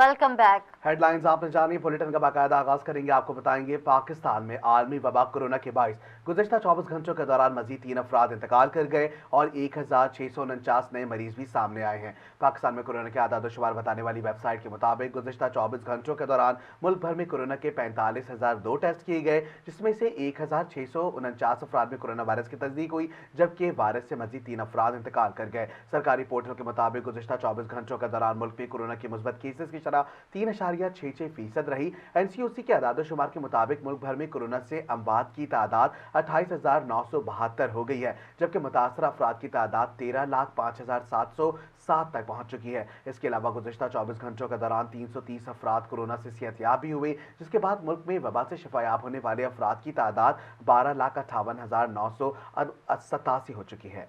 Welcome back. Headlines आपने जानी, bulletin का बाकायदा आगाज करेंगे। आपको बताएंगे पाकिस्तान में आलमी वबा कोरोना के बाइस गुज़श्ता 24 घंटों के दौरान मजीद 3 अफराद इंतकाल कर गए और 1649 नए मरीज भी सामने आए हैं। पाकिस्तान में कोरोना के आदाद शुमार बताने वाली वेबसाइट के मुताबिक गुज़श्ता 24 घंटों के दौरान मुल्क भर में कोरोना के 45,002 टेस्ट किए गए, जिसमें से 1649 अफराद में कोरोना वायरस की तस्दीक हुई, जबकि वायरस से मजीद 3 अफराद इंतकाल कर गए। सरकारी पोर्टल के मुताबिक गुज़श्ता 24 घंटों के दौरान मुल्क में कोरोना के मुस्बत केसेस की शरह 3.66% रही। एनसीओसी के आदाद शुमार के मुताबिक मुल्क भर में कोरोना से अमवात की तादाद 28,972 हो गई है, जबकि मुतासर अफराद की तादाद 13,05,707 तक पहुंच चुकी है। इसके अलावा गुज़श्ता 24 घंटों के दौरान 330 अफराद कोरोना से सेहतयाब भी हुए, जिसके बाद मुल्क में वबा से शिफायाब होने वाले अफराद की तादाद 12,58,987 हो चुकी है।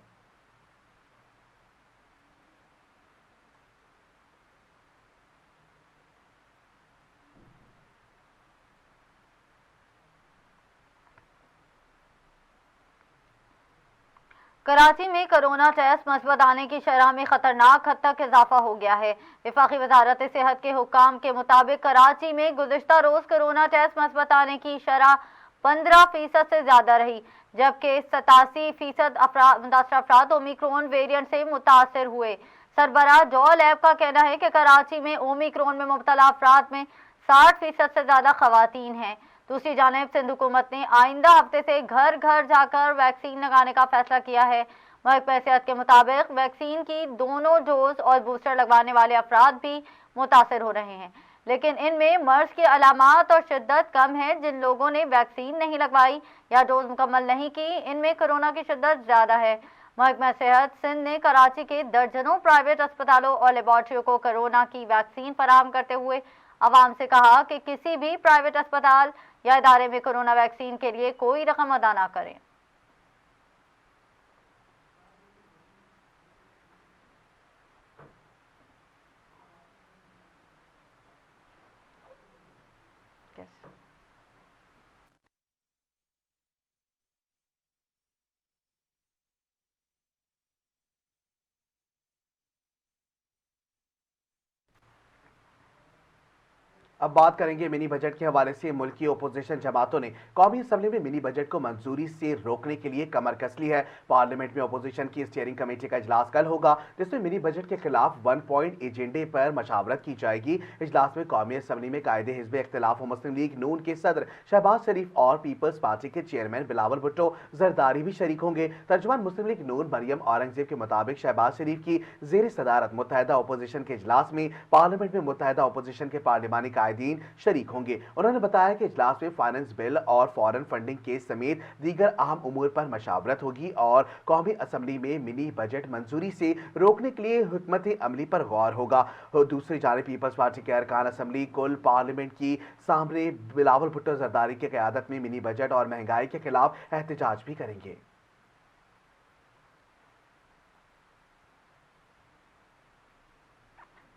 कराची में कोरोना टेस्ट मस्बत आने की शरह में खतरनाक हद तक इजाफा हो गया है। वफाकी वजारत सेहत के हुक्काम के मुताबिक कराची में गुज़श्ता रोज कोरोना टेस्ट मस्बत आने की शरह 15% से ज्यादा रही, जबकि 87% मुतासर अफराद ओमिक्रॉन वेरिएंट से मुतासर हुए। सरबराह जॉ लैब का कहना है कि कराची में ओमिक्रॉन में मुब्तला अफराद में 60% से ज्यादा खवातीन हैं। दूसरी जानिब सिंध हुकूमत ने आइंदा हफ्ते से घर घर जाकर वैक्सीन लगाने का फैसला किया है। महकमा सेहत के मुताबिक वैक्सीन की दोनों डोज और बूस्टर लगवाने वाले अफराद भी मुतासर हो रहे हैं, लेकिन इनमें मर्ज की अलामात और शिद्दत कम है। जिन लोगों ने वैक्सीन नहीं लगवाई या डोज मुकम्मल नहीं की, इनमें कोरोना की शिद्दत ज्यादा है। महकमा सेहत सिंध ने कराची के दर्जनों प्राइवेट अस्पतालों और लेबॉर्ट्रियों को कोरोना की वैक्सीन फराहम करते हुए आवाम से कहा कि किसी भी प्राइवेट अस्पताल या इदारे में कोरोना वैक्सीन के लिए कोई रकम अदा ना करें। अब बात करेंगे मिनी बजट के हवाले से। मुल्क की अपोजिशन जमातों ने कौमी असम्बली में मिनी बजट को मंजूरी से रोकने के लिए कमर कस ली है। पार्लियामेंट में अपोजिशन की स्टीयरिंग कमेटी का इजलास कल होगा, जिसमें मिनी बजट के खिलाफ 1 पॉइंट एजेंडे पर मशावरत की जाएगी। इजलास में कौमी असम्बली में कायदे हिज़्ब इख्तिलाफ मुस्लिम लीग नून के सदर शहबाज शरीफ और पीपल्स पार्टी के चेयरमैन बिलावल भुट्टो जरदारी भी शरीक होंगे। तर्जुमान मुस्लिम लीग नून मरियम औरंगजेब के मुताबिक शहबाज शरीफ की ज़ेर सदारत मुत्तहिदा अपोजिशन के इजलास में पार्लियामेंट में मुत्तहिदा अपोजिशन के पार्लिमानी कायदीन शरीक होंगे। उन्होंने बताया कि इजलास में फाइनेंस बिल और फॉरेन फंडिंग केस समेत दीगर अहम उमूर पर मशावरत होगी और कौमी असम्बली में मिनी बजट मंजूरी से रोकने के लिए हुकमत अमली पर गौर होगा। दूसरी जानिब पीपल्स पार्टी के अरकान असम्बली कुल पार्लियामेंट की सामने बिलावल भुट्टो जरदारी की क़यादत में मिनी बजट और महंगाई के खिलाफ एहतजाज भी करेंगे।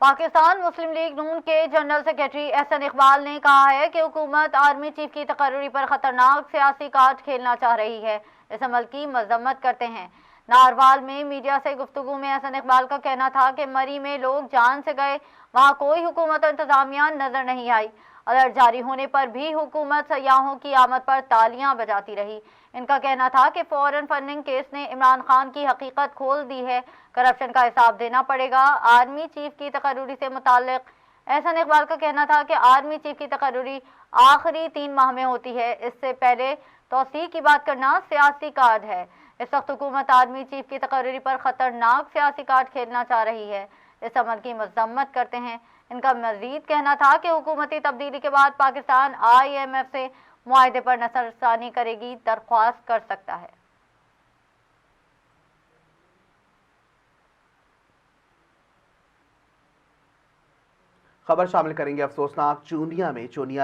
पाकिस्तान मुस्लिम लीग नून के जनरल सेक्रेटरी एहसन इकबाल ने कहा है कि हुकूमत आर्मी चीफ की तकर्री पर खतरनाक सियासी कार्ड खेलना चाह रही है। इस अमल की मजम्मत करते हैं। नारवाल में मीडिया से गुफ्तगू में एहसन इकबाल का कहना था कि मरी में लोग जान से गए, वहाँ कोई हुकूमत और इंतजामिया नजर नहीं आई। अलर्ट जारी होने पर भी हुकूमत सयाहों की आमद पर तालियां बजाती रही। इनका कहना था कि फॉरेन फंडिंग केस ने इमरान खान की हकीकत खोल दी है, करप्शन का हिसाब देना पड़ेगा। आर्मी चीफ की तकर्री से मुताल्लिक एहसन इकबाल का कहना था कि आर्मी चीफ की तकर्री आखिरी 3 माह में होती है, इससे पहले तौसीक की बात करना सियासी कार्ड है। इस वक्त हुकूमत आर्मी चीफ की तकर्री पर खतरनाक सियासी कार्ड खेलना चाह रही है। इस अमल की मजम्मत करते हैं। इनका मजीद कहना था कि हुकूमती तब्दीली के बाद पाकिस्तान IMF से मुआहदे पर नजरसानी करेगी, दरख्वास्त कर सकता है। खबर शामिल करेंगे अफसोसनाक चूनिया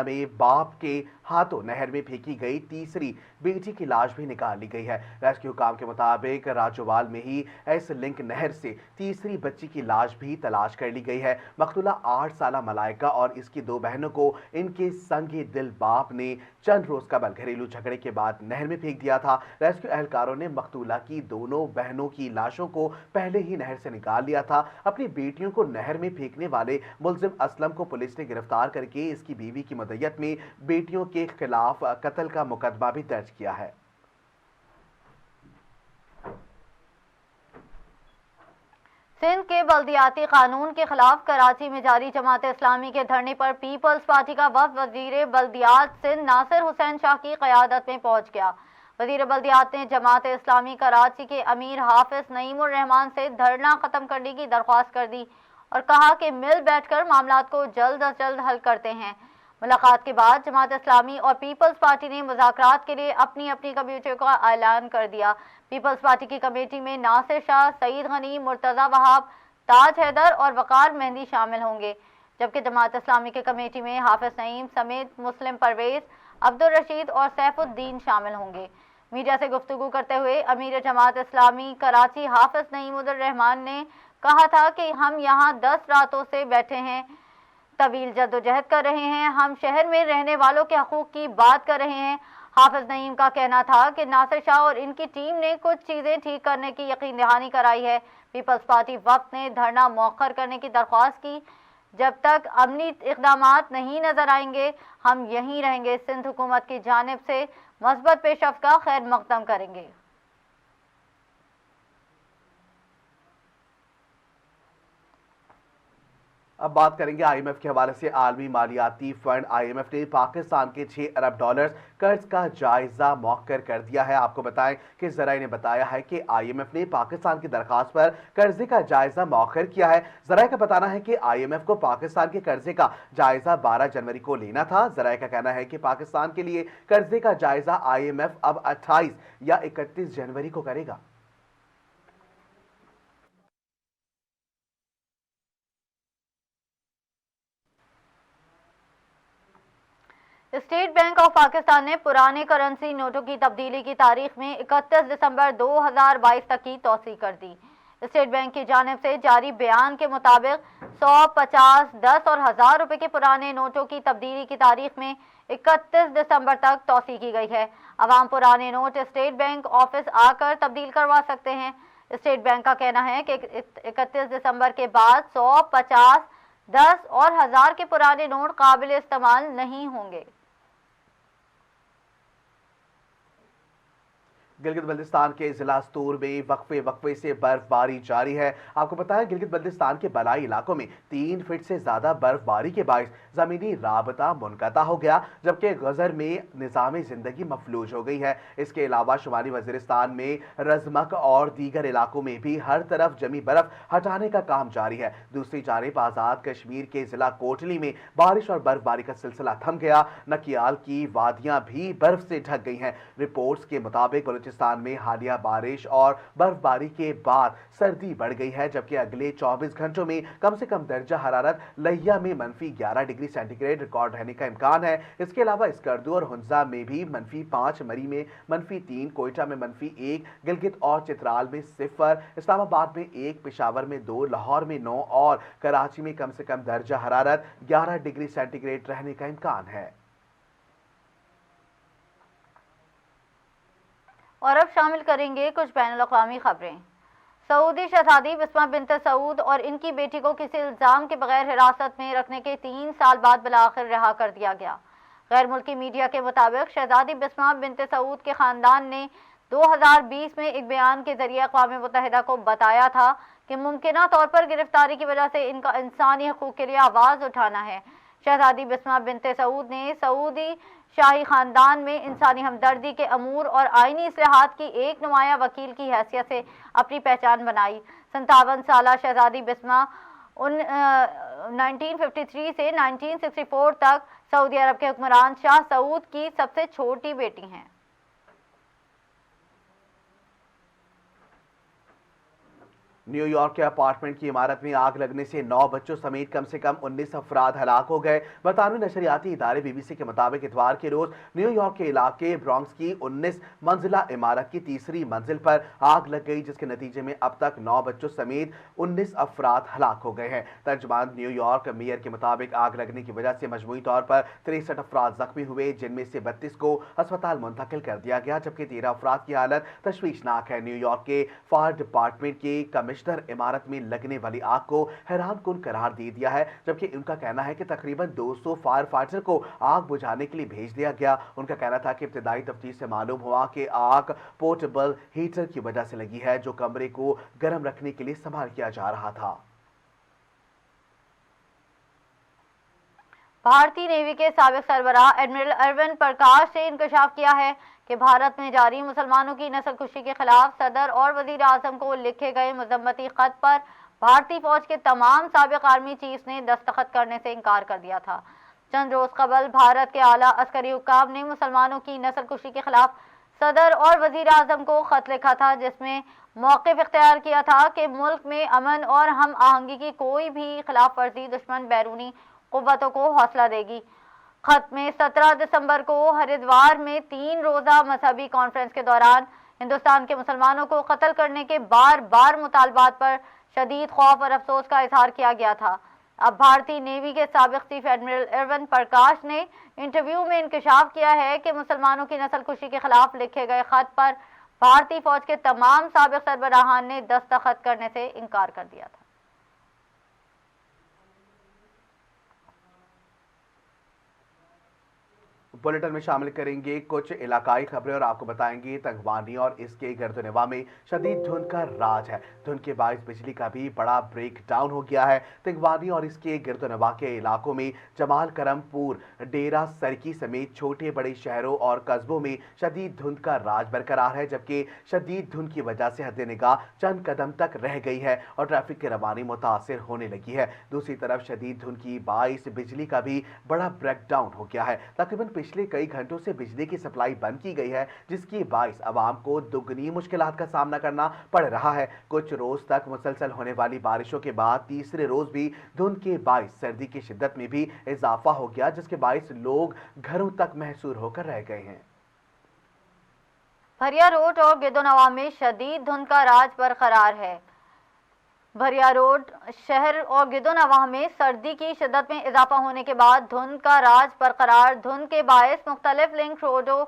में बाप के हाथों नहर में फेंकी गई तीसरी बेटी की लाश भी निकाल ली गई है। रेस्क्यू काम के मुताबिक राजोवाल में ही एस लिंक नहर से तीसरी बच्ची की लाश भी तलाश कर ली गई है। मकतूला 8 साला मलाइका और इसकी 2 बहनों को इनके संगे दिल बाप ने चंद रोज कबल घरेलू झगड़े के बाद नहर में फेंक दिया था। रेस्क्यू एहलकारों ने मकतूला की दोनों बहनों की लाशों को पहले ही नहर से निकाल लिया था। अपनी बेटियों को नहर में फेंकने वाले मुलजिम اسلم کو پولیس نے گرفتار کر کے اس کی بیوی کی مدعیت میں بیٹیوں کے خلاف قتل کا مقدمہ بھی درج کیا ہے۔ سندھ کے بلدیاتی قانون کے خلاف کراچی میں جاری جماعت اسلامی کے دھرنے پر پیپلز پارٹی کا وفد وزیر بلدیات سندھ ناصر حسین شاہ کی قیادت میں پہنچ گیا۔ وزیر بلدیات نے جماعت اسلامی کراچی کے امیر حافظ نعیم الرحمان سے دھرنا ختم کرنے کی درخواست کر دی اور کہا کہ مل بیٹھ کر معاملات کو جلد از جلد حل کرتے ہیں۔ ملاقات کے بعد جماعت اسلامی اور پیپلز پارٹی نے مذاکرات کے لیے اپنی اپنی کمیٹیوں کا اعلان کر دیا۔ پیپلز پارٹی کی کمیٹی میں ناصر شاہ، سعید غنی، مرتضی وہاب، تاج حیدر اور وقار مہندی شامل ہوں گے، جبکہ جماعت اسلامی کی کمیٹی میں حافظ نعیم سمیت مسلم پرویز، عبدالرشید اور سیف الدین شامل ہوں گے۔ میڈیا سے گفتگو کرتے ہوئے امیر جماعت اسلامی کراچی حافظ نعیم الرحمان نے کہا تھا کہ ہم یہاں 10 راتوں سے بیٹھے ہیں، طویل جدوجہد کر رہے ہیں، ہم شہر میں رہنے والوں کے حقوق کی بات کر رہے ہیں۔ حافظ نعیم کا کہنا تھا کہ ناصر شاہ اور ان کی ٹیم نے کچھ چیزیں ٹھیک کرنے کی یقین دہانی کرائی ہے۔ پیپلز پارٹی وفد نے دھرنا مؤخر کرنے کی درخواست کی۔ جب تک عملی اقدامات نہیں نظر آئیں گے ہم یہیں رہیں گے۔ سندھ حکومت کی جانب سے مثبت پیش رفت کا خیر مقدم کریں گے۔ اب بات کریں گے آئی ایم ایف کے حوالے سے۔ عالمی مالیاتی فنڈ آئی ایم ایف نے پاکستان کے 6 ارب ڈالرز قرض کا جائزہ مؤخر کر دیا ہے۔ آپ کو بتائیں کہ ذرائع نے بتایا ہے کہ آئی ایم ایف نے پاکستان کی درخواست پر قرضے کا جائزہ مؤخر کیا ہے۔ ذرائع کا بتانا ہے کہ آئی ایم ایف کو پاکستان کے قرضے کا جائزہ 12 جنوری کو لینا تھا۔ ذرائع کا کہنا ہے کہ پاکستان کے لیے قرضے کا جائزہ آئی ایم ایف اب 28 یا 31 جنوری کو کرے گا۔ اسٹیٹ بینک آف پاکستان نے پرانے کرنسی نوٹوں کی تبدیلی کی تاریخ میں 31 دسمبر 2022 تک کی توسیع کر دی۔ اسٹیٹ بینک کی جانب سے جاری بیان کے مطابق 100، 50، 10 اور 1000 روپے کے پرانے نوٹوں کی تبدیلی کی تاریخ میں 31 دسمبر تک توسیع کی گئی ہے۔ عوام پرانے نوٹ اسٹیٹ بینک آفس آ کر تبدیل کروا سکتے ہیں۔ اسٹیٹ بینک کا کہنا ہے کہ 31 دسمبر کے بعد 100، 50، 10 اور 1000 کے پرانے نوٹ قابل استعمال نہیں ہوں گے۔ گلگت بلتستان کے ضلع ستور میں وقفے سے برف باری جاری ہے۔ آپ کو پتا ہے گلگت بلتستان کے بالائی علاقوں میں 3 فٹ سے زیادہ برف باری کے باعث زمینی رابطہ منقطع ہو گیا، جبکہ غزر میں نظام زندگی مفلوج ہو گئی ہے۔ اس کے علاوہ شمالی وزیرستان میں رزمک اور دیگر علاقوں میں بھی ہر طرف جمی برف ہٹانے کا کام جاری ہے۔ دوسری جانب آزاد کشمیر کے ضلع کوٹلی میں بارش اور برف باری کا سلسلہ تھم گیا۔ نکیال کی وادیاں بھی برف سے ڈھک گئی ہیں۔ رپورٹس کے مطابق بلوچستان میں حالیہ بارش اور برف باری کے بعد سردی بڑھ گئی ہے، جبکہ اگلے 24 گھنٹوں میں کم سے کم درجہ حرارت لہیا میں -11 ڈگری سینٹی گریڈ ریکارڈ رہنے کا امکان ہے۔ اس کے علاوہ اسکردو اور ہنزا میں بھی -5، مری میں -3، کوئٹہ میں -1، گلگت اور چترال میں 0، اسلام آباد میں 1، پشاور میں 2، لاہور میں 9 اور کراچی میں کم سے کم درجہ حرارت 11 ڈگری سینٹی گریڈ رہنے کا امکان ہے۔ اور اب شامل کریں گے کچھ بین الاقوامی خبریں۔ سعودی شہزادی بسمہ بنت سعود اور ان کی بیٹی کو کسی الزام کے بغیر حراست میں رکھنے کے 3 سال بعد بالآخر رہا کر دیا گیا۔ غیر ملکی میڈیا کے مطابق شہزادی بسمہ بنت سعود کے خاندان نے 2020 میں ایک بیان کے ذریعے اقوام متحدہ کو بتایا تھا کہ ممکنہ طور پر گرفتاری کی وجہ سے ان کا انسانی حقوق کے لیے آواز اٹھانا ہے۔ شہزادی بسمہ بنت سعود نے سعودی شاہی خاندان میں انسانی ہمدردی کے امور اور آئینی اصلاحات کی ایک نمایاں وکیل کی حیثیت سے اپنی پہچان بنائی۔ 57 سالہ شہزادی بسمہ 1953 سے 1964 تک سعودی عرب کے حکمران شاہ سعود کی سب سے چھوٹی بیٹی ہیں۔ نیو یارک کے اپارٹمنٹ کی عمارت میں آگ لگنے سے 9 بچوں سمیت کم سے کم 19 افراد ہلاک ہو گئے۔ برطانوی نشریاتی ادارے بی بی سی کے مطابق اتوار کے روز نیو یارک کے علاقے برانکس کی 19 منزلہ عمارت کی تیسری منزل پر آگ لگ گئی، جس کے نتیجے میں اب تک 9 بچوں سمیت 19 افراد ہلاک ہو گئے ہیں۔ ترجمان نیو یارک میئر کے مطابق آگ لگنے کی وجہ سے مجموعی طور پر 63 افراد زخمی ہوئے، جن میں سے 32 کو ہسپتال منتقل کر دیا گیا، جبکہ 13 افراد کی حالت تشویشناک ہے۔ نیو یارک کے فائر ڈپارٹمنٹ کے کمشنر مشتر عمارت میں لگنے والی آگ کو حیران کن قرار دے دیا ہے، جبکہ ان کا کہنا ہے کہ تقریباً 200 فائر فائٹر کو آگ بجھانے کے لیے بھیج دیا گیا۔ ان کا کہنا تھا کہ ابتدائی تفتیش سے معلوم ہوا کہ آگ پورٹیبل ہیٹر کی وجہ سے لگی ہے، جو کمرے کو گرم رکھنے کے لیے استعمال کیا جا رہا تھا۔ بھارتی نیوی کے سابق سربراہ ایڈمرل ارون پرکاش نے انکشاف کیا ہے کہ بھارت میں جاری مسلمانوں کی نسل کشی کے خلاف صدر اور وزیر اعظم کو لکھے گئے مذمتی خط پر بھارتی فوج کے تمام سابق آرمی چیفز نے دستخط کرنے سے انکار کر دیا تھا۔ چند روز قبل بھارت کے اعلیٰ عسکری حکام نے مسلمانوں کی نسل کشی کے خلاف صدر اور وزیر اعظم کو خط لکھا تھا، جس میں موقف اختیار کیا تھا کہ ملک میں امن اور ہم آہنگی کی کوئی بھی خلاف ورزی دشمن بیرونی قوتوں کو حوصلہ دے گی۔ خط میں 17 دسمبر کو ہریدوار میں 3 روزہ مذہبی کانفرنس کے دوران ہندوستان کے مسلمانوں کو قتل کرنے کے بار بار مطالبات پر شدید خوف اور افسوس کا اظہار کیا گیا تھا۔ اب بھارتی نیوی کے سابق چیف ایڈمرل ارون پرکاش نے انٹرویو میں انکشاف کیا ہے کہ مسلمانوں کی نسل کشی کے خلاف لکھے گئے خط پر بھارتی فوج کے تمام سابق سربراہان نے دستخط کرنے سے انکار کر دیا تھا۔ بلیٹن میں شامل کریں گے کچھ علاقائی خبریں اور آپ کو بتائیں گے تنگوانی اور اس کے گرد و نواح میں شدید دھند کا راج ہے۔ دھند کے باعث بجلی کا بھی بڑا بریک ڈاؤن ہو گیا ہے۔ تنگوانی اور اس کے گرد و نواح کے علاقوں میں جمال کرم پور، ڈیرہ سرکی سمیت چھوٹے بڑے شہروں اور قصبوں میں شدید دھند کا راج برقرار ہے، جبکہ شدید دھند کی وجہ سے حد نگاہ چند قدم تک رہ گئی ہے اور ٹریفک کی روانی متاثر ہونے لگی ہے۔ دوسری طرف شدید دھند کی باعث بجلی کا بھی بڑا بریک ڈاؤن ہو گیا ہے۔ تقریباً پچھلے کئی گھنٹوں سے بجلی کی سپلائی بند کی گئی ہے، جس کی باعث عوام کو دگنی مشکلات کا سامنا کرنا پڑ رہا ہے۔ کچھ روز تک مسلسل ہونے والی بارشوں کے بعد تیسرے روز بھی دھند کے باعث سردی کی شدت میں بھی اضافہ ہو گیا، جس کے باعث لوگ گھروں تک محصور ہو کر رہ گئے ہیں۔ بھریا روڈ اور گرد و نواح میں شدید دھند کا راج برقرار ہے۔ بھریا روڈ شہر اور گرد و نواح میں سردی کی شدت میں اضافہ ہونے کے بعد دھند کا راج برقرار۔ دھند کے باعث مختلف لنک روڈوں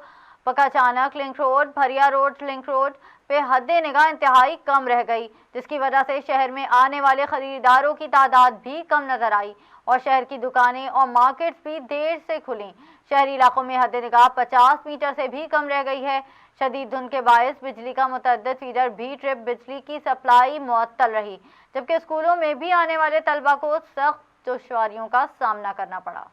پکاچانک link road, Bhiria road link road پہ حد نگاہ انتہائی کم رہ گئی، جس کی وجہ سے شہر میں آنے والے خریداروں کی تعداد بھی کم نظر آئی اور شہر کی دکانیں اور مارکیٹس بھی دیر سے کھلیں۔ شہری علاقوں میں حد نگاہ 50 میٹر سے بھی کم رہ گئی ہے۔ شدید دھند کے باعث بجلی کا متعدد فیڈر بھی ٹرپ بجلی کی سپلائی معطل رہی، جبکہ اسکولوں میں بھی آنے والے طلبہ کو سخت دشواریوں کا سامنا کرنا پڑا۔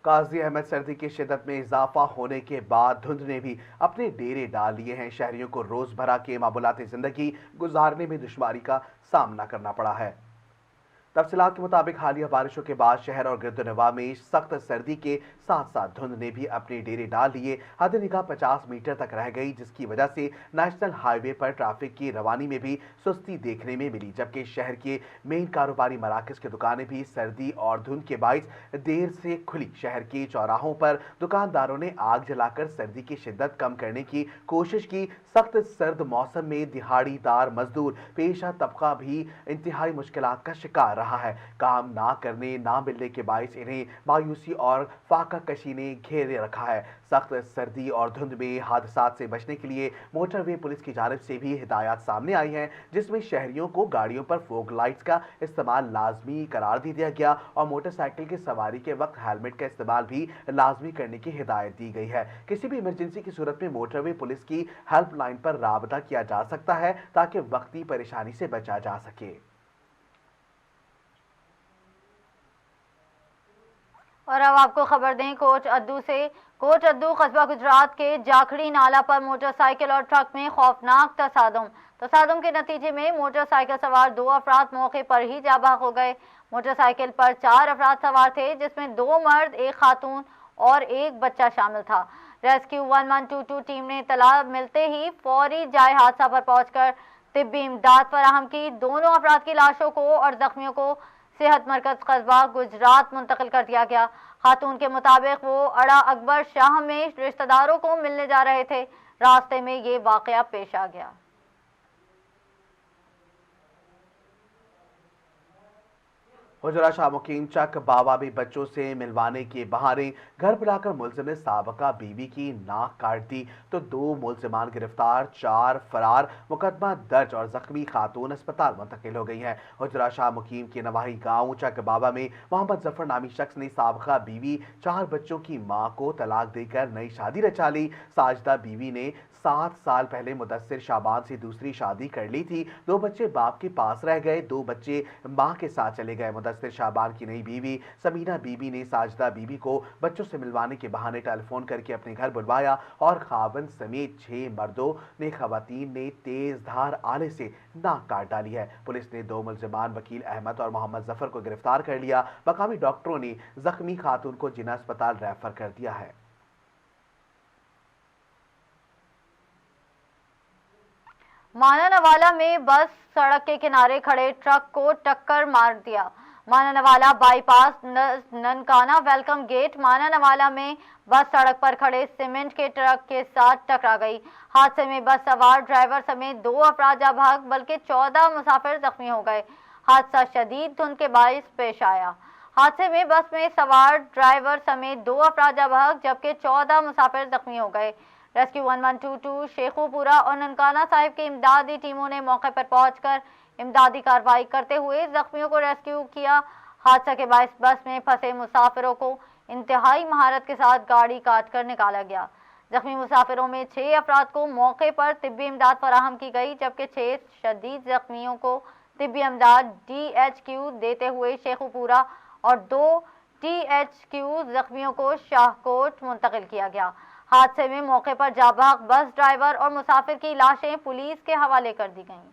قاضی احمد سردی کی شدت میں اضافہ ہونے کے بعد دھند نے بھی اپنے ڈیرے ڈال لیے ہیں۔ شہریوں کو روز بھرا کے معمولاتی زندگی گزارنے میں دشواری کا سامنا کرنا پڑا ہے۔ تفصیلات کے مطابق حالیہ بارشوں کے بعد شہر اور گرد و نواح میں سخت سردی کے ساتھ ساتھ دھند نے بھی اپنے ڈیرے ڈال لیے۔ حد نگاہ 50 میٹر تک رہ گئی، جس کی وجہ سے نیشنل ہائی وے پر ٹریفک کی روانی میں بھی سستی دیکھنے میں ملی، جبکہ شہر کے مین کاروباری مراکز کی دکانیں بھی سردی اور دھند کے باعث دیر سے کھلی۔ شہر کے چوراہوں پر دکانداروں نے آگ جلا کر سردی کی شدت کم کرنے کی کوشش کی۔ سخت سرد موسم میں دہاڑی دار مزدور پیشہ طبقہ بھی انتہائی مشکلات کا شکار رہا ہے۔ کام نہ کرنے نہ ملنے کے باعث انہیں مایوسی اور فاقہ کشی نے گھیرے رکھا ہے۔ سخت سردی اور دھند میں حادثات سے بچنے کے لیے موٹر وے پولیس کی جانب سے بھی ہدایات سامنے آئی ہیں، جس میں شہریوں کو گاڑیوں پر فوگ لائٹس کا استعمال لازمی قرار دے دیا گیا اور موٹر سائیکل کی سواری کے وقت ہیلمٹ کا استعمال بھی لازمی کرنے کی ہدایت دی گئی ہے۔ کسی بھی ایمرجنسی کی صورت میں موٹر وے پولیس کی ہیلپ لائن پر رابطہ کیا جا سکتا ہے تاکہ وقتی پریشانی سے بچا جا سکے۔ اور اب آپ کو خبر دیں کوٹ ادو سے۔ کوٹ ادو قصبہ گجرات کے جاکھڑی نالہ پر موٹر سائیکل اور ٹرک میں خوفناک تصادم کے نتیجے میں موٹر سائیکل سوار 2 افراد موقع پر ہی جاں بحق ہو گئے۔ موٹر سائیکل پر 4 افراد سوار تھے، جس میں 2 مرد، 1 خاتون اور 1 بچہ شامل تھا۔ ریسکیو 1122 ٹیم نے اطلاع ملتے ہی فوری جائے حادثہ پر پہنچ کر طبی امداد فراہم کی۔ دونوں افراد کی لاشوں کو اور زخمیوں کو صحت مرکز قصبہ گجرات منتقل کر دیا گیا۔ خاتون کے مطابق وہ اڑا اکبر شاہ میں رشتہ داروں کو ملنے جا رہے تھے۔ راستے میں یہ واقعہ پیش آ گیا۔ हुजरा शाह मुकीम चक बाबा भी बच्चों से मिलवाने के बहाने घर बुलाकर मुलजिम ने साबका बीवी की नाक काट दी तो 2 मुलजिमान गिरफ्तार, 4 फरार, मुकदमा दर्ज और जख्मी खातून अस्पताल मुंतकिल हो गई हैं। हुजरा शाह मुकीम के नवाही गांव चक बाबा में मोहम्मद जफर नामी शख्स ने साबका बीवी, 4 बच्चों की मां को तलाक देकर नई शादी रचा ली। साजिदा बीवी ने 7 साल पहले मुदस्सिर शाबान से दूसरी शादी कर ली थी। 2 बच्चे बाप के पास रह गए, 2 बच्चे मां के साथ चले गए। मुदस्सिर शाबान की नई बीवी समीना बीबी ने साजिदा बीबी को बच्चों से मिलवाने के बहाने टेलीफोन करके अपने घर बुलवाया और खावंद समेत 6 मर्दों ने खवातीन ने तेज धार आले से नाक काट डाली है। पुलिस ने 2 मुलजिमान वकील अहमद और मोहम्मद जफर को गिरफ्तार कर लिया। मकामी डॉक्टरों ने जख्मी खातून को जिना अस्पताल रेफर कर दिया है। माना नवाला में बस सड़क के किनारे खड़े ट्रक को टक्कर मार दिया। माना नवाला बाईपास ननकाना वेलकम गेट माना नवाला में बस सड़क पर खड़े सीमेंट के ट्रक के साथ टकरा गई। हादसे में बस सवार ड्राइवर समेत 2 अफराद जा भाग बल्कि 14 मुसाफिर जख्मी हो गए। हादसा शदीद धुंध के बायस पेश आया। हादसे में बस में सवार ड्राइवर समेत 2 अफराद जा भाग जबकि 14 मुसाफिर जख्मी हो गए। रेस्क्यू 1122 शेखुपुरा और ननकाना साहिब की इमदादी टीमों ने मौके पर पहुंचकर इमदादी कार्रवाई करते हुए जख्मियों को रेस्क्यू किया। हादसा के बायस बस में फंसे मुसाफिरों को इंतहाई महारत के साथ गाड़ी काट कर निकाला गया। जख्मी मुसाफिरों में 6 अफराद को मौके पर तिब्बी इमदाद फराहम की गई जबकि 6 शदीद जख्मियों को तिब्बी इमदाद DHQ देते हुए शेखुपुरा और 2 THQ जख्मियों को शाहकोट मुंतकिल किया गया। हादसे में मौके पर जाबाग बस ड्राइवर और मुसाफिर की लाशें पुलिस के हवाले कर दी गईं।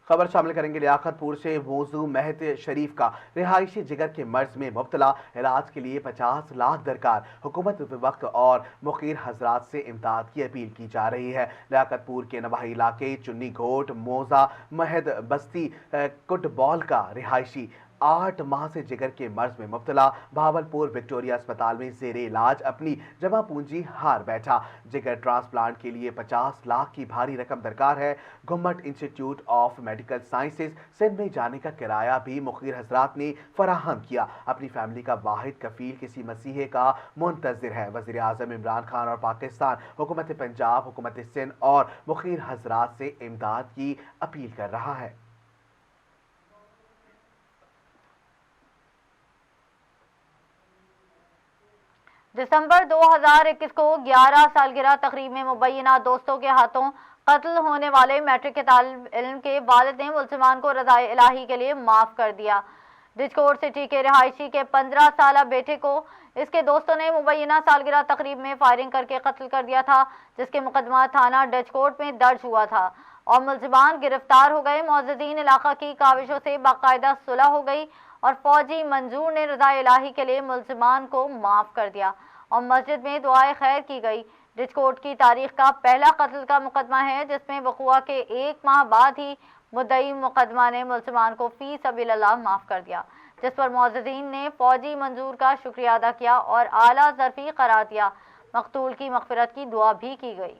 खबर शामिल करेंगे लियाकतपुर से। मौजू महत शरीफ का रिहायशी जिगर के मर्ज में मुब्तला, इलाज के लिए 50 लाख दरकार। हुकूमत वक्त और मुखीर हजरात से इमदाद की अपील की जा रही है। लियाकतपुर के नवाही इलाके चुन्नी घोट मौजा महद बस्ती कुटबॉल का रिहायशी 8 माह से जिगर के मर्ज में मुब्तला भावलपुर विक्टोरिया अस्पताल में ज़ेरे इलाज अपनी जमा पूंजी हार बैठा। जिगर ट्रांसप्लांट के लिए 50 लाख की भारी रकम दरकार है। Gambat Institute of Medical Sciences Sindh में जाने का किराया भी मुखीर हजरात ने फराहम किया। अपनी फैमिली का वाहिद कफील किसी मसीहे का मुंतजिर है। वज़ीर आज़म इमरान खान और पाकिस्तान हुकूमत पंजाब, हुकूमत सिंध और मुखीर हजरात से इमदाद की अपील कर रहा है। दिसंबर 2021 को 11 सालगिरह तकरीब में मुबैना दोस्तों के हाथों कत्ल होने वाले मैट्रिक के तालिब इल्म के वालिद ने मुल्ज़िमान को रज़ाए इलाही के लिए माफ़ कर दिया। डिजकोट सिटी के रिहायशी के 15 साला बेटे को इसके दोस्तों ने मुबैना सालगिरह तकरीब में फायरिंग करके कत्ल कर दिया था, जिसके मुकदमा थाना डिजकोट में दर्ज हुआ था और मुल्ज़िमान गिरफ्तार हो गए। मौजूदीन इलाका की काविशों से बाकायदा सुलह हो गई और फौजी मंजूर ने रज़ाए इलाही के लिए मुल्ज़िमान को माफ़ कर दिया और मस्जिद में दुआए खैर की गई। डिजकोट की तारीख का पहला कत्ल का मुकदमा है जिसमें वक़ुआ के 1 माह बाद ही मुद्दई मुकदमा ने मुल्ज़िमान को फी सबीलिल्लाह माफ़ कर दिया, जिस पर मौजूदीन ने फौजी मंजूर का शुक्रिया अदा किया और आला ज़रफ़ी करार दिया। मक़तूल की मग़फ़िरत की दुआ भी की गई।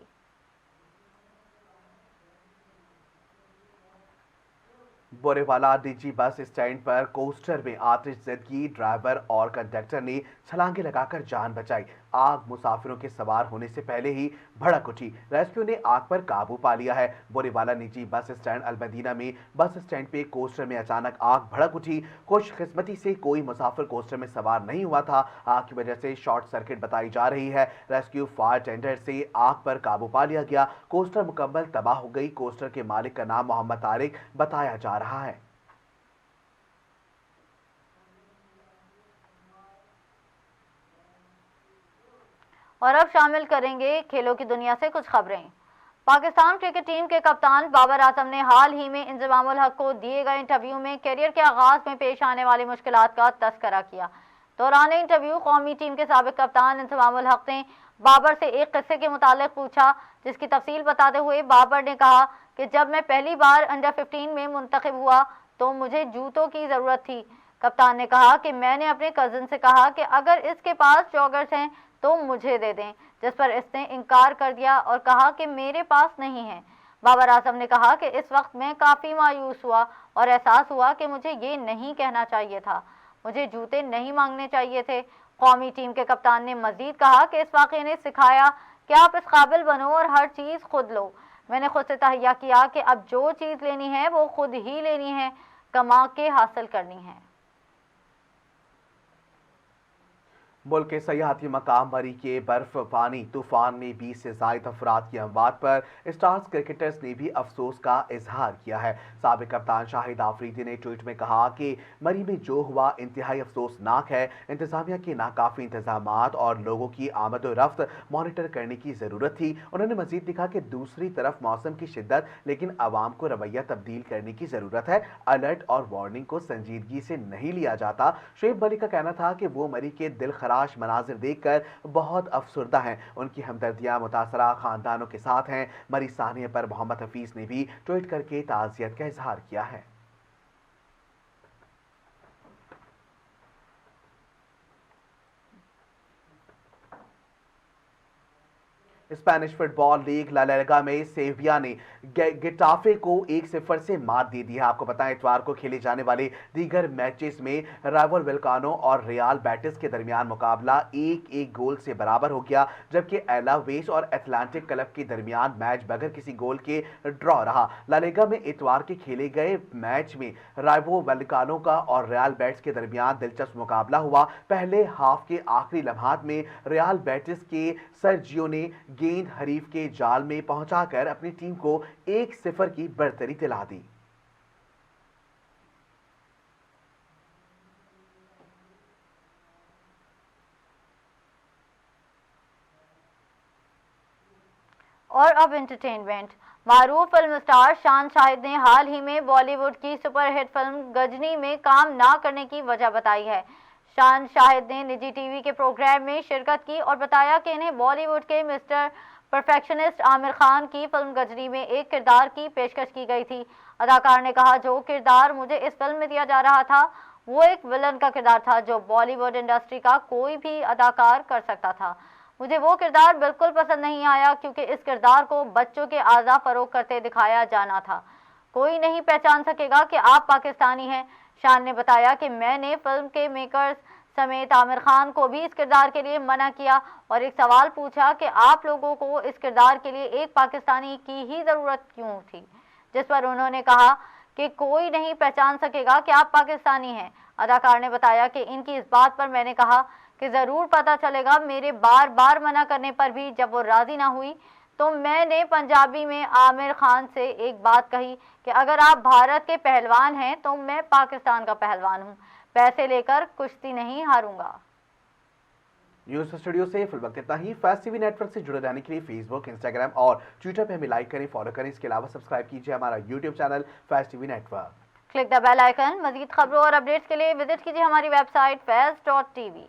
बोरेवाला डीजी बस स्टैंड पर कोस्टर में आतिश ज़दगी, ड्राइवर और कंडक्टर ने छलांगे लगाकर जान बचाई। आग मुसाफिरों के सवार होने से पहले ही भड़क उठी। रेस्क्यू ने आग पर काबू पा लिया है। बोरेवाला निजी बस स्टैंड अलमदीना में बस स्टैंड पे कोस्टर में अचानक आग भड़क उठी। खुशकिस्मती से कोई मुसाफिर कोस्टर में सवार नहीं हुआ था। आग की वजह से शॉर्ट सर्किट बताई जा रही है। रेस्क्यू फायर टेंडर से आग पर काबू पा लिया गया। कोस्टर मुकम्मल तबाह हो गई। कोस्टर के मालिक का नाम मोहम्मद तारिक बताया जा रहा है। और अब शामिल करेंगे खेलों की दुनिया से कुछ खबरें। पाकिस्तान क्रिकेट टीम के कप्तान बाबर आजम ने हाल ही में इंज़माम उल हक को दिए गए इंटरव्यू में करियर के आगाज में पेश आने वाली मुश्किलात का तज़किरा किया। दौरान इंटरव्यू कौमी टीम के साबिक कप्तान इंज़माम उल हक ने बाबर से एक किस्से के मुतालिक पूछा, जिसकी तफसील बताते हुए बाबर ने कहा कि जब मैं पहली बार अंडर 15 में मुंतखब हुआ तो मुझे जूतों की ज़रूरत थी। कप्तान ने कहा कि मैंने अपने कज़न से कहा कि अगर इसके पास जॉगर्स हैं तुम मुझे दे दें, जिस पर इसने इनकार कर दिया और कहा कि मेरे पास नहीं है। बाबर आजम ने कहा कि इस वक्त मैं काफ़ी मायूस हुआ और एहसास हुआ कि मुझे ये नहीं कहना चाहिए था, मुझे जूते नहीं मांगने चाहिए थे। कौमी टीम के कप्तान ने मजीद कहा कि इस वाक़े ने सिखाया कि आप इस काबिल बनो और हर चीज़ खुद लो। मैंने खुद से तहैया किया कि अब जो चीज़ लेनी है वो खुद ही लेनी है, कमा के हासिल करनी है। मुल्क के सयाहती मकाम मरी के बर्फ पानी तूफान में 20 से ज़ायद अफराद की अमवात पर स्टार्स क्रिकेटर्स ने भी अफसोस का इजहार किया है। साबिक कप्तान शाहिद आफरीदी ने ट्वीट में कहा कि मरी में जो हुआ इंतहाई अफसोसनाक है। इंतजामिया के नाकाफी इंतजाम और लोगों की आमद और रफ्त मॉनिटर करने की ज़रूरत थी। उन्होंने मजीद लिखा कि दूसरी तरफ मौसम की शिद्दत, लेकिन आवाम को रवैया तब्दील करने की ज़रूरत है। अलर्ट और वार्निंग को संजीदगी से नहीं लिया जाता। शुएब मलिक का कहना था कि वो मरी के दिल मनाजिर देखकर बहुत अफसरदा हैं। उनकी हमदर्दियां मुतासरा खानदानों के साथ हैं। मरी सानिया पर मोहम्मद हफीज ने भी ट्वीट करके ताज़ियत का इजहार किया है। Spanish football league La Liga में सेविया ने गेटाफे को 1-0 से मात दे दी है। आपको बताएं, इतवार को खेले जाने वाले दीगर मैचेस में राइवल वेलकानो और रियल बेटिस के दरमियान मुकाबला 1-1 गोल से बराबर हो गया, जबकि एलावेस और एटलांटिक क्लब के दरमियान मैच बगैर किसी गोल के ड्रॉ रहा। ला लीगा में इतवार के खेले गए मैच में राइवो वेलकानो का और रियल बेटिस के दरमियान दिलचस्प मुकाबला हुआ। पहले हाफ के आखिरी लम्हात में रियल बेटिस के सर्जियो ने गेंद हरीफ के जाल में पहुंचाकर अपनी टीम को 1-0 की बढ़तरी दिला दी। और अब एंटरटेनमेंट। मारूफ फिल्म स्टार शान शाहिद ने हाल ही में बॉलीवुड की सुपरहिट फिल्म गजनी में काम ना करने की वजह बताई है। शान शाहिद ने निजी टीवी के प्रोग्राम में शिरकत की और बताया कि इन्हें बॉलीवुड के मिस्टर परफेक्शनिस्ट आमिर खान की फिल्म गजनी में एक किरदार की पेशकश की गई थी। अदाकार ने कहा, जो किरदार मुझे इस फिल्म में दिया जा रहा था वो एक विलन का किरदार था जो बॉलीवुड इंडस्ट्री का कोई भी अदाकार कर सकता था। मुझे वो किरदार बिल्कुल पसंद नहीं आया क्योंकि इस किरदार को बच्चों के आज़ा फरोग करते दिखाया जाना था। कोई नहीं पहचान सकेगा कि आप पाकिस्तानी हैं। शान ने बताया कि मैंने फिल्म के मेकर्स समेत आमिर खान को भी इस किरदार के लिए मना किया और एक सवाल पूछा कि आप लोगों को इस किरदार के लिए एक पाकिस्तानी की ही ज़रूरत क्यों थी, जिस पर उन्होंने कहा कि कोई नहीं पहचान सकेगा कि आप पाकिस्तानी हैं। अदाकार ने बताया कि इनकी इस बात पर मैंने कहा कि ज़रूर पता चलेगा। मेरे बार बार मना करने पर भी जब वो राज़ी ना हुई तो मैंने पंजाबी में आमिर खान से एक बात कही कि अगर आप भारत के पहलवान हैं तो मैं पाकिस्तान का पहलवान हूँ, पैसे लेकर कुश्ती नहीं हारूंगा। न्यूज़ स्टूडियो से फिल वक्त इतना ही। फैस्ट टीवी नेटवर्क से जुड़े रहने के लिए फेसबुक, इंस्टाग्राम और ट्विटर पे हमें लाइक करें, फॉलो करें। इसके अलावा सब्सक्राइब कीजिए हमारा YouTube channel Fast TV network. Click the bell icon. मजीद खबरों और अपडेट्स के लिए विजिट कीजिए हमारी वेबसाइट fast.tv।